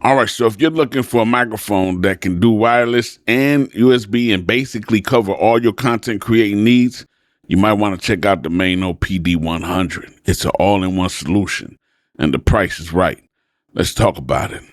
All right, so if you're looking for a microphone that can do wireless and USB and basically cover all your content creating needs, you might want to check out the Maono PD100. It's an all-in-one solution, and the price is right. Let's talk about it.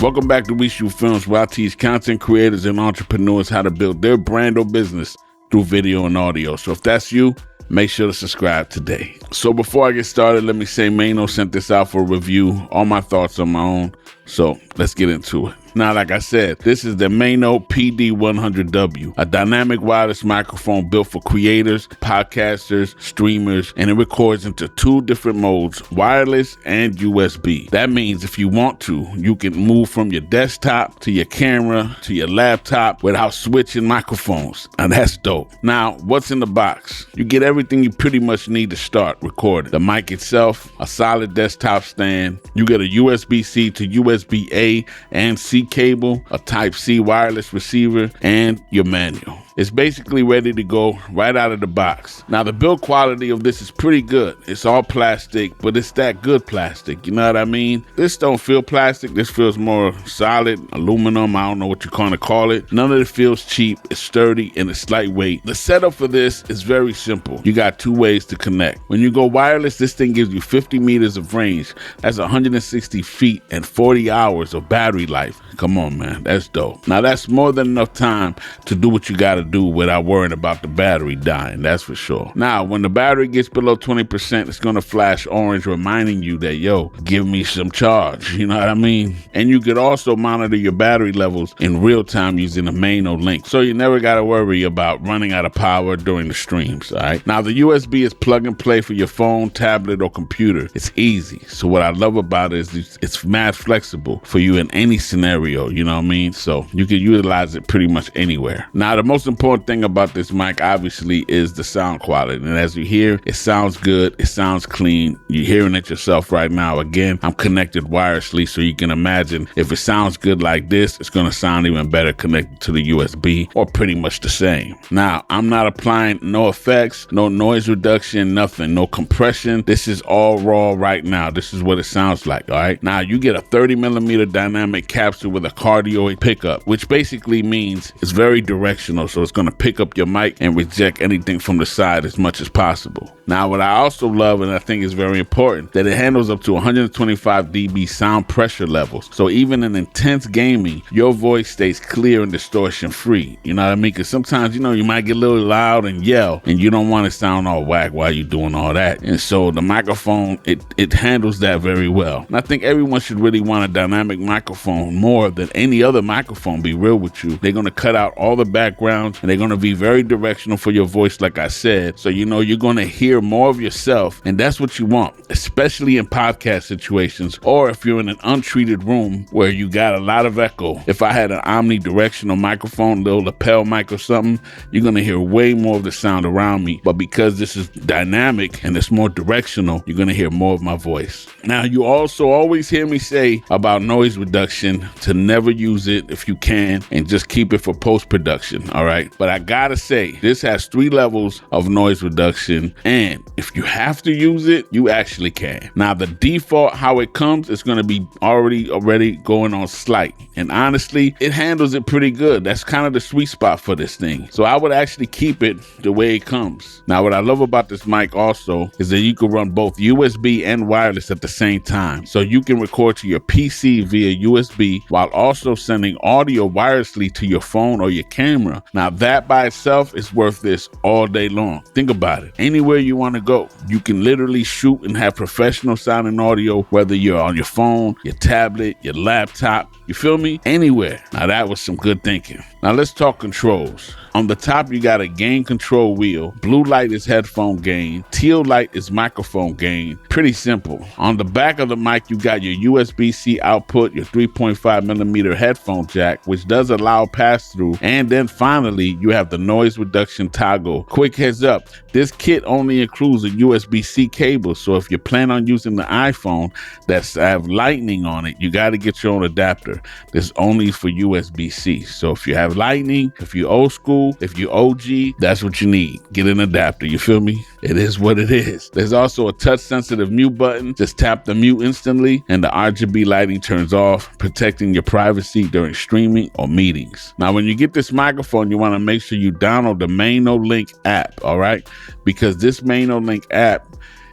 Welcome back to We Shoot Films, where I teach content creators and entrepreneurs how to build their brand or business through video and audio. So if that's you, make sure to subscribe today. So before I get started, let me say Maono sent this out for review. All my thoughts on my own. So let's get into it. Now, like I said, this is the Maono PD100W, a dynamic wireless microphone built for creators, podcasters, streamers, and it records into two different modes, wireless and USB. That means if you want to, you can move from your desktop to your camera to your laptop without switching microphones. And that's dope. Now, what's in the box? You get everything you pretty much need to start recording. The mic itself, a solid desktop stand. You get a USB-C to USB-A and C cable, a Type-C wireless receiver, and your manual. It's basically ready to go right out of the box. Now, the build quality of this is pretty good. It's all plastic, but it's that good plastic. You know what I mean? This don't feel plastic. This feels more solid, aluminum. I don't know what you kind of call it. None of it feels cheap. It's sturdy and it's lightweight. The setup for this is very simple. You got two ways to connect. When you go wireless, this thing gives you 50 meters of range. That's 160 feet and 40 hours of battery life. Come on, man. That's dope. Now, that's more than enough time to do what you got to do without worrying about the battery dying, that's for sure. Now, when the battery gets below 20%, it's going to flash orange, reminding you that, yo, give me some charge, you know what I mean? And you could also monitor your battery levels in real time using the Maono link, so you never got to worry about running out of power during the streams, all right? Now, the USB is plug and play for your phone, tablet, or computer. It's easy. So what I love about it is it's mad flexible for you in any scenario, you know what I mean? So you can utilize it pretty much anywhere. Now, the most important thing about this mic obviously is the sound quality, and as you hear, it sounds good, it sounds clean. You're hearing it yourself right now. Again, I'm connected wirelessly, so you can imagine if it sounds good like this, it's going to sound even better connected to the USB, or pretty much the same. Now, I'm not applying no effects, no noise reduction, nothing, no compression. This is all raw right now. This is what it sounds like. All right, now you get a 30mm dynamic capsule with a cardioid pickup, which basically means it's very directional, so it's going to pick up your mic and reject anything from the side as much as possible. Now, what I also love, and I think is very important, that it handles up to 125 dB sound pressure levels. So even in intense gaming, your voice stays clear and distortion free. You know what I mean? Because sometimes, you know, you might get a little loud and yell, and you don't want to sound all whack while you're doing all that. And so the microphone, it handles that very well. And I think everyone should really want a dynamic microphone more than any other microphone, be real with you. They're going to cut out all the backgrounds, and they're going to be very directional for your voice, like I said. So, you know, you're going to hear more of yourself, and that's what you want, especially in podcast situations, or if you're in an untreated room where you got a lot of echo. If I had an omnidirectional microphone, little lapel mic or something, you're going to hear way more of the sound around me. But because this is dynamic and it's more directional, you're going to hear more of my voice. Now, you also always hear me say about noise reduction to never use it if you can, and just keep it for post-production, all right? But I gotta say, this has 3 levels of noise reduction, and if you have to use it, you actually can. Now, the default, how it comes, is gonna be already going on slight. And honestly, it handles it pretty good. That's kind of the sweet spot for this thing. So I would actually keep it the way it comes. Now, what I love about this mic also is that you can run both USB and wireless at the same time. So you can record to your PC via USB while also sending audio wirelessly to your phone or your camera. Now, that by itself is worth this all day long. Think about it. Anywhere you want to go, you can literally shoot and have professional sounding audio, whether you're on your phone, your tablet, your laptop, you feel me? Anywhere. Now, that was some good thinking. Now, let's talk controls. On the top, you got a gain control wheel. Blue light is headphone gain. Teal light is microphone gain. Pretty simple. On the back of the mic, you got your USB-C output, your 3.5mm headphone jack, which does allow pass-through. And then finally, you have the noise reduction toggle. Quick heads up, this kit only includes a USB-C cable, so if you plan on using the iPhone that's have lightning on it, you got to get your own adapter. This only for USB-C. So if you have lightning, if you're old school, if you're OG, that's what you need. Get an adapter, you feel me? It is what it is. There's also a touch sensitive mute button. Just tap the mute instantly and the RGB lighting turns off, protecting your privacy during streaming or meetings. Now, when you get this microphone, you want to make sure you download the Maono Link app, all right? Because this Maono Link app,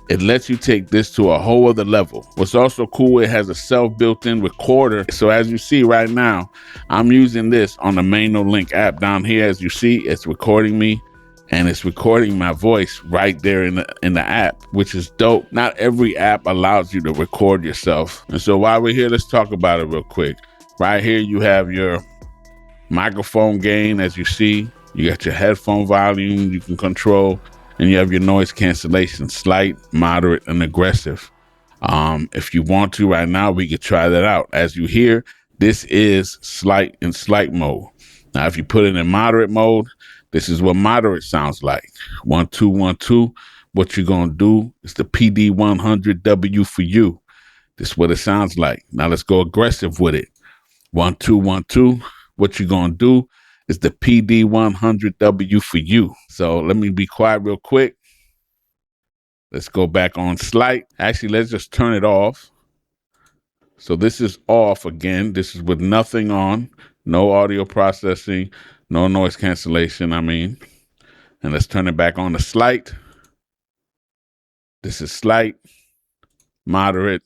it lets you take this to a whole other level. What's also cool, it has a self-built-in recorder. So as you see right now, I'm using this on the Maono Link app. Down here, as you see, it's recording me and it's recording my voice right there in the app, which is dope. Not every app allows you to record yourself. And so while we're here, let's talk about it real quick. Right here, you have your microphone gain, as you see. You got your headphone volume you can control. And you have your noise cancellation, slight, moderate, and aggressive. If you want to right now, we could try that out. As you hear, this is slight in slight mode. Now, if you put it in moderate mode, this is what moderate sounds like. 1, 2, 1, 2. What you're going to do is the PD100W for you. This is what it sounds like. Now, let's go aggressive with it. 1, 2, 1, 2. What you're going to do is the PD100W for you. So let me be quiet real quick. Let's go back on slight. Actually, let's just turn it off. So this is off again. This is with nothing on, no audio processing, no noise cancellation, And let's turn it back on to slight. This is slight, moderate,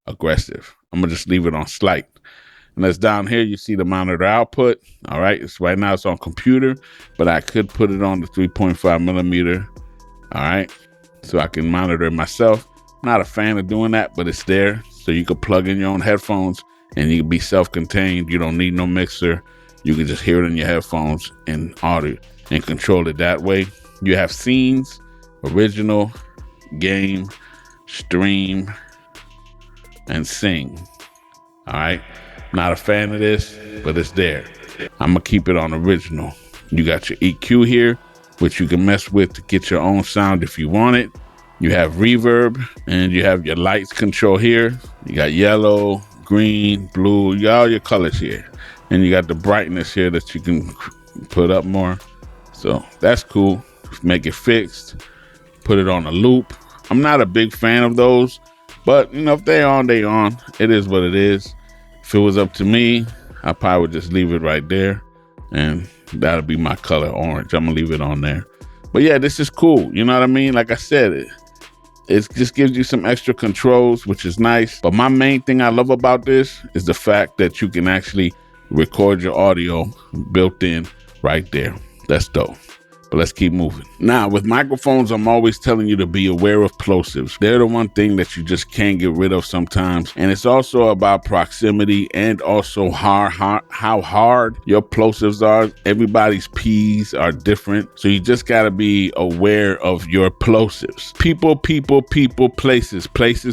aggressive. I'm gonna just leave it on slight. And that's down here, you see the monitor output. All right, right now it's on computer, but I could put it on the 3.5 millimeter. All right, so I can monitor it myself. Not a fan of doing that, but it's there. So you can plug in your own headphones and you can be self-contained. You don't need no mixer. You can just hear it in your headphones and audio and control it that way. You have scenes, original, game, stream, and sing. All right. Not a fan of this, but it's there. I'm gonna keep it on original. You got your EQ here, which you can mess with to get your own sound if you want it. You have reverb, and you have your lights control here. You got yellow, green, blue, you got all your colors here. And you got the brightness here that you can put up more. So that's cool. Make it fixed. Put it on a loop. I'm not a big fan of those, but if they're on, they on. It is what it is. If it was up to me, I probably would just leave it right there, and that'll be my color, orange. I'm gonna leave it on there. But yeah, this is cool. You know what I mean? Like I said, it just gives you some extra controls, which is nice. But my main thing I love about this is the fact that you can actually record your audio built in right there. That's dope. But let's keep moving. Now, with microphones, I'm always telling you to be aware of plosives. They're the one thing that you just can't get rid of sometimes. And it's also about proximity and also how hard your plosives are. Everybody's P's are different. So you just got to be aware of your plosives. People, places,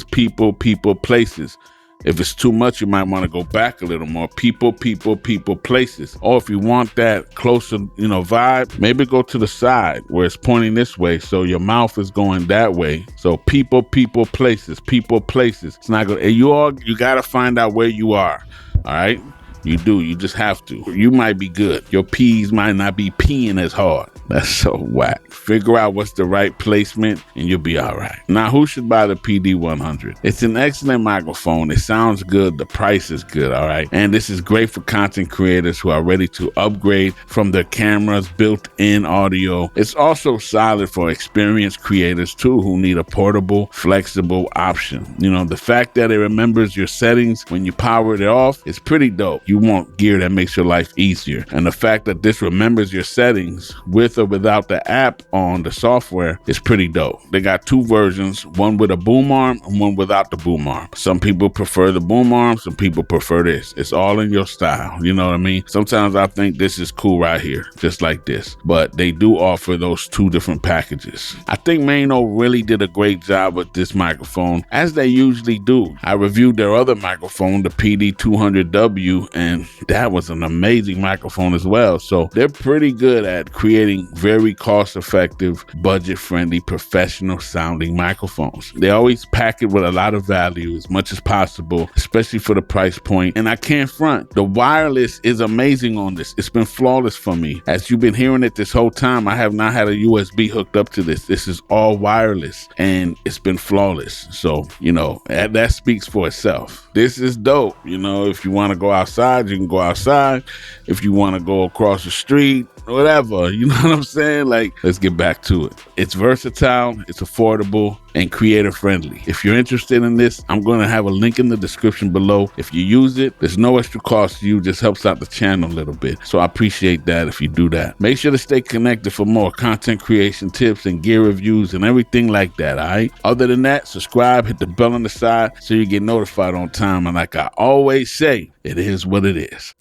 people, places. If it's too much, you might want to go back a little more. People, places. Or if you want that closer, vibe, maybe go to the side where it's pointing this way. So your mouth is going that way. So people, places. It's not good. And you got to find out where you are. All right. You do. You just have to. You might be good. Your P's might not be peeing as hard. That's so whack. Figure out what's the right placement and you'll be all right. Now, who should buy the PD100? It's an excellent microphone. It sounds good. The price is good, all right? And this is great for content creators who are ready to upgrade from their cameras, built-in audio. It's also solid for experienced creators too who need a portable, flexible option. The fact that it remembers your settings when you power it off is pretty dope. You want gear that makes your life easier. And the fact that this remembers your settings with or without the app on the software is pretty dope. They got two versions, one with a boom arm and one without the boom arm. Some people prefer the boom arm, some people prefer this. It's all in your style, you know what I mean? Sometimes I think this is cool right here, just like this. But they do offer those two different packages. I think Maono really did a great job with this microphone, as they usually do. I reviewed their other microphone, the PD100W, and that was an amazing microphone as well. So they're pretty good at creating very cost-effective, budget-friendly, professional-sounding microphones. They always pack it with a lot of value as much as possible, especially for the price point. And I can't front. The wireless is amazing on this. It's been flawless for me. As you've been hearing it this whole time, I have not had a USB hooked up to this. This is all wireless and it's been flawless. So, that speaks for itself. This is dope. If you want to go outside, you can go outside. If you want to go across the street, whatever, you know what I'm saying? Let's get back to it. It's versatile, it's affordable, and creator friendly. If you're interested in this, I'm going to have a link in the description below. If you use it, there's no extra cost to you, just helps out the channel a little bit. So I appreciate that if you do that. Make sure to stay connected for more content creation tips and gear reviews and everything like that, all right? Other than that, subscribe, hit the bell on the side so you get notified on time. And like I always say, it is what it is.